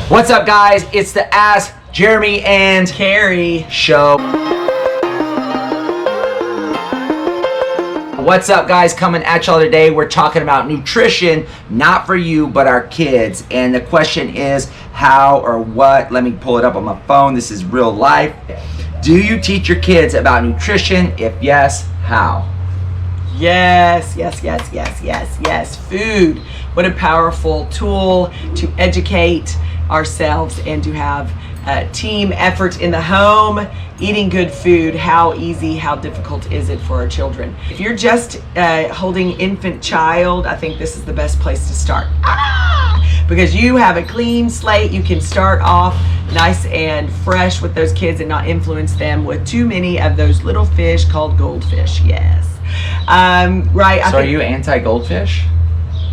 What's up, guys? It's the Ask Jeremy and Carey show. What's up, guys? Coming at y'all today. We're talking about nutrition, not for you, but our kids. And the question is how or what? Let me pull it up on my phone. This is real life. Do you teach your kids about nutrition? If yes, how? Yes. Food. What a powerful tool to educate ourselves and to have team effort in the home. Eating good food, how easy, how difficult is it for our children? If you're just holding infant child, I think this is the best place to start. Because you have a clean slate, you can start off nice and fresh with those kids and not influence them with too many of those little fish called goldfish. Yes. Right. So are you anti-goldfish?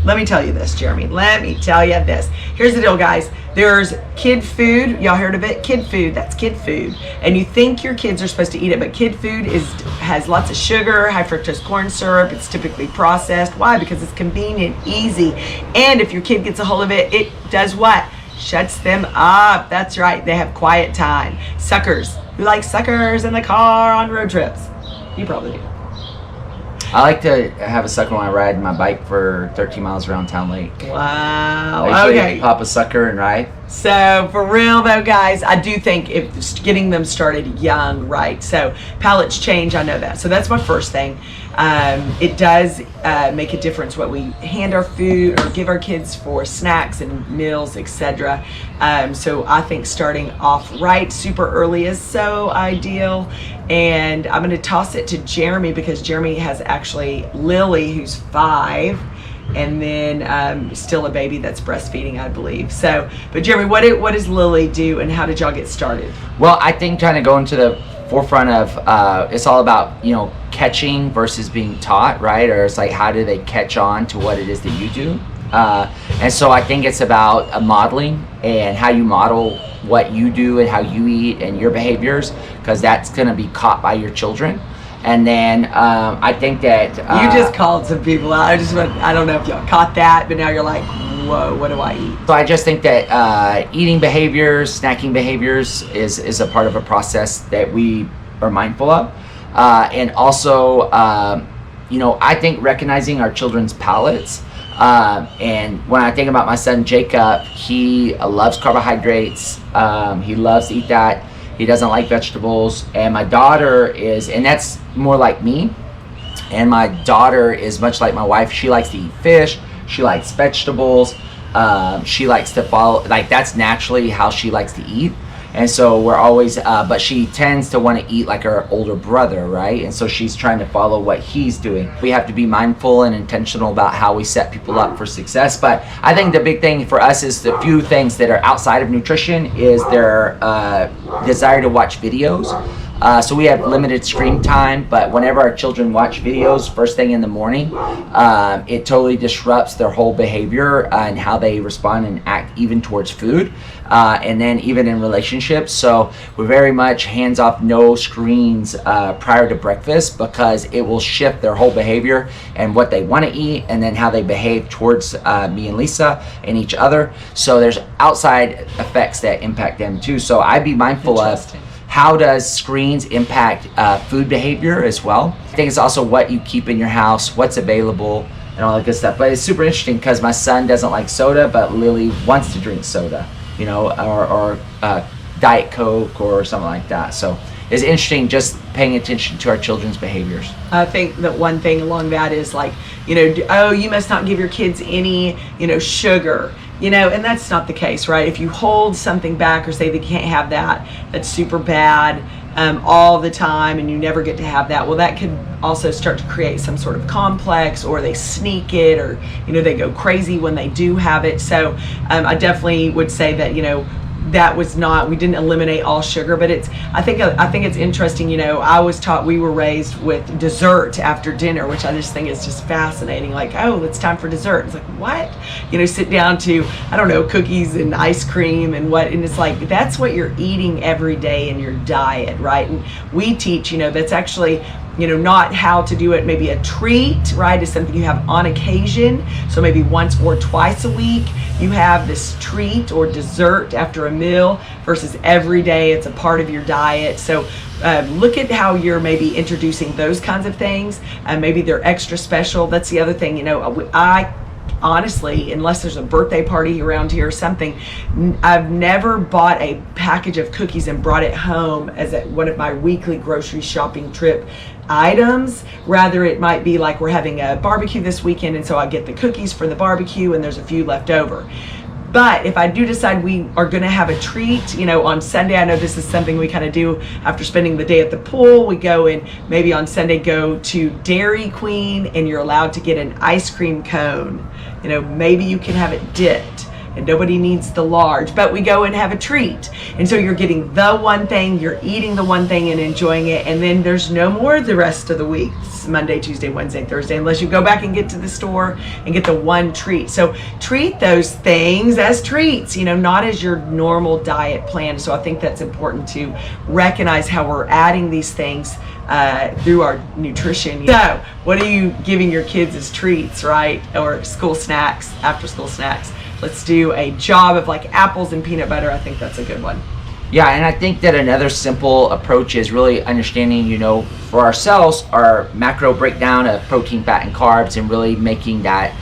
Let me tell you this, Jeremy. Let me tell you this. Here's the deal, guys. There's kid food. Y'all heard of it? Kid food. That's kid food. And you think your kids are supposed to eat it, but kid food has lots of sugar, high fructose corn syrup. It's typically processed. Why? Because it's convenient, easy. And if your kid gets a hold of it, it does what? Shuts them up. That's right. They have quiet time. Suckers. Who like suckers in the car on road trips? You probably do. I like to have a sucker when I ride my bike for 13 miles around Town Lake. Wow. I usually Okay. pop a sucker and ride. So for real though, guys, I do think if getting them started young, right? So palates change, I know that. So that's my first thing. It does make a difference what we hand our food or give our kids for snacks and meals, etc. So I think starting off right super early is so ideal. And I'm going to toss it to Jeremy because Jeremy has actually Lily, who's 5. And then still a baby that's breastfeeding, I believe. So, but Jeremy, what does Lily do, and how did y'all get started? Well, I think trying to go into the forefront of it's all about catching versus being taught, right? Or it's like how do they catch on to what it is that you do? And so I think it's about modeling and how you model what you do and how you eat and your behaviors, because that's going to be caught by your children. And then I think that you just called some people out. I don't know if y'all caught that, but now you're like, whoa, what do I eat? So I just think that eating behaviors, snacking behaviors is a part of a process that we are mindful of. And also, I think recognizing our children's palates. And when I think about my son Jacob, he loves carbohydrates. He loves to eat that. He doesn't like vegetables. And my daughter and that's more like me. And my daughter is much like my wife. She likes to eat fish. She likes vegetables. She likes to follow, that's naturally how she likes to eat. And so we're always, but she tends to want to eat like her older brother, right? And so she's trying to follow what he's doing. We have to be mindful and intentional about how we set people up for success. But I think the big thing for us is the few things that are outside of nutrition is their desire to watch videos. So we have limited screen time, but whenever our children watch videos first thing in the morning, it totally disrupts their whole behavior and how they respond and act even towards food, and then even in relationships. So we're very much hands off, no screens prior to breakfast, because it will shift their whole behavior and what they want to eat, and then how they behave towards me and Lisa and each other. So there's outside effects that impact them too. So I'd be mindful of how does screens impact food behavior as well. I think it's also what you keep in your house, what's available, and all that good stuff. But it's super interesting because my son doesn't like soda, but Lily wants to drink soda, or Diet Coke or something like that. So it's interesting just paying attention to our children's behaviors. I think that one thing along that is you must not give your kids any, sugar. And that's not the case, right? If you hold something back or say they can't have that, that's super bad all the time, and you never get to have that. Well, that could also start to create some sort of complex, or they sneak it, or they go crazy when they do have it. So I definitely would say that that was not, we didn't eliminate all sugar, but I think it's interesting. I was taught, we were raised with dessert after dinner, which I just think is just fascinating. Like, oh, it's time for dessert. It's like, what? Sit down to, I don't know, cookies and ice cream and it's like, that's what you're eating every day in your diet, right? And we teach, that's actually not how to do it. Maybe a treat, right, is something you have on occasion. So maybe once or twice a week you have this treat or dessert after a meal, versus every day it's a part of your diet. So look at how you're maybe introducing those kinds of things. Maybe they're extra special. That's the other thing. I honestly, unless there's a birthday party around here or something, I've never bought a package of cookies and brought it home as one of my weekly grocery shopping trip items. Rather, it might be like we're having a barbecue this weekend, and so I get the cookies for the barbecue and there's a few left over. But if I do decide we are going to have a treat, on Sunday, I know this is something we kind of do after spending the day at the pool. We go and maybe on Sunday go to Dairy Queen, and you're allowed to get an ice cream cone. Maybe you can have it dipped, and nobody needs the large, but we go and have a treat. And so you're getting the one thing, you're eating the one thing and enjoying it, and then there's no more the rest of the week. It's Monday, Tuesday, Wednesday, Thursday, unless you go back and get to the store and get the one treat. So treat those things as treats, not as your normal diet plan. So I think that's important to recognize how we're adding these things through our nutrition. So what are you giving your kids as treats, right? Or school snacks, after school snacks? Let's do a job of like apples and peanut butter. I think that's a good one. Yeah, and I think that another simple approach is really understanding, for ourselves, our macro breakdown of protein, fat, and carbs, and really making that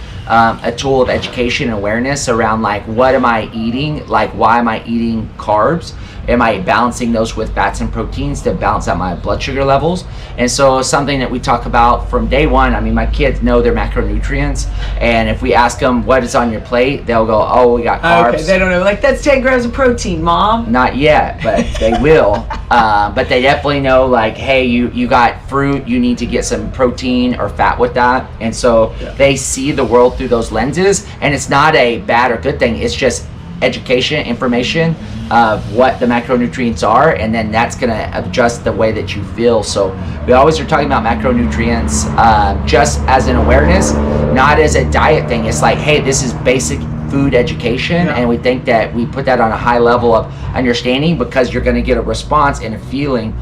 a tool of education and awareness around like, what am I eating? Like, why am I eating carbs? Am I balancing those with fats and proteins to balance out my blood sugar levels? And so something that we talk about from day one, my kids know their macronutrients, and if we ask them what is on your plate, they'll go, oh, we got carbs. Okay, they don't know, like, that's 10 grams of protein, Mom. Not yet, but they will. But they definitely know, like, hey, you got fruit, you need to get some protein or fat with that. And so they see the world through those lenses, and it's not a bad or good thing. It's just education, information of what the macronutrients are, and then that's going to adjust the way that you feel. So we always are talking about macronutrients just as an awareness, not as a diet thing. It's like, hey, this is basic food education, and we think that we put that on a high level of understanding, because you're going to get a response and a feeling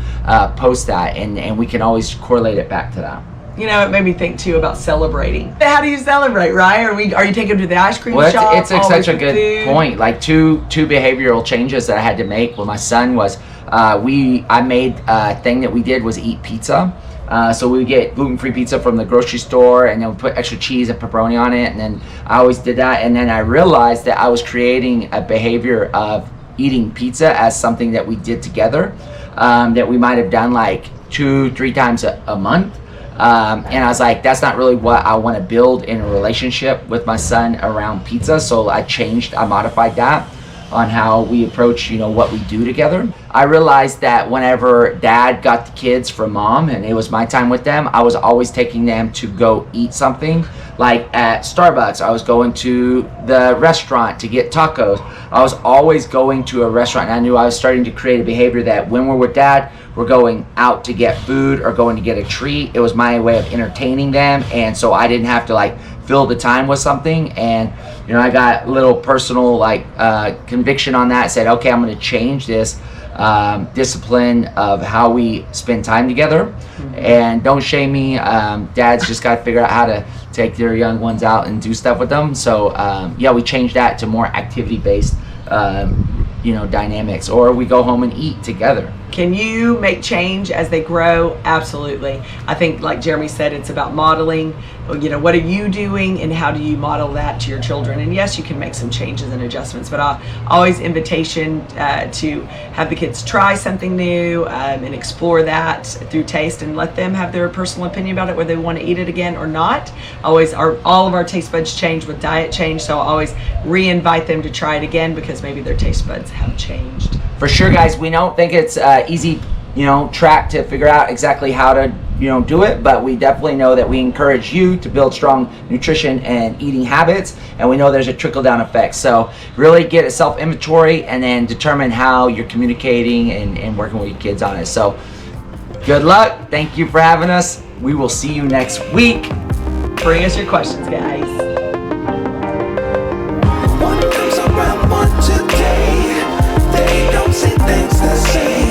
post that, and we can always correlate it back to that. It made me think too about celebrating. How do you celebrate, right? Are you taking them to the ice cream shop? Well, it's such a good point. Like two behavioral changes that I had to make with my son was I made a thing that we did was eat pizza. So we would get gluten-free pizza from the grocery store, and then we put extra cheese and pepperoni on it, and then I always did that. And then I realized that I was creating a behavior of eating pizza as something that we did together, that we might have done like 2-3 times a month. And I was like, that's not really what I want to build in a relationship with my son around pizza. So I modified that on how we approach, what we do together. I realized that whenever Dad got the kids from Mom and it was my time with them, I was always taking them to go eat something. Like at Starbucks, I was going to the restaurant to get tacos. I was always going to a restaurant, and I knew I was starting to create a behavior that when we're with Dad, we're going out to get food or going to get a treat. It was my way of entertaining them, and so I didn't have to like fill the time with something. And I got a little personal conviction on that. Said, okay, I'm going to change this discipline of how we spend time together. Mm-hmm. And don't shame me. Dads just got to figure out how to take their young ones out and do stuff with them. So we changed that to more activity based dynamics, or we go home and eat together. Can you make change as they grow? Absolutely. I think, like Jeremy said, it's about modeling. What are you doing, and how do you model that to your children? And yes, you can make some changes and adjustments, but always invitation to have the kids try something new and explore that through taste, and let them have their personal opinion about it, whether they want to eat it again or not. All of our taste buds change with diet change, so I'll always re-invite them to try it again, because maybe their taste buds have changed. For sure, guys, we don't think it's easy, track to figure out exactly how to, do it, but we definitely know that we encourage you to build strong nutrition and eating habits, and we know there's a trickle-down effect. So really get a self-inventory and then determine how you're communicating and working with your kids on it. So good luck. Thank you for having us. We will see you next week. Bring us your questions, guys.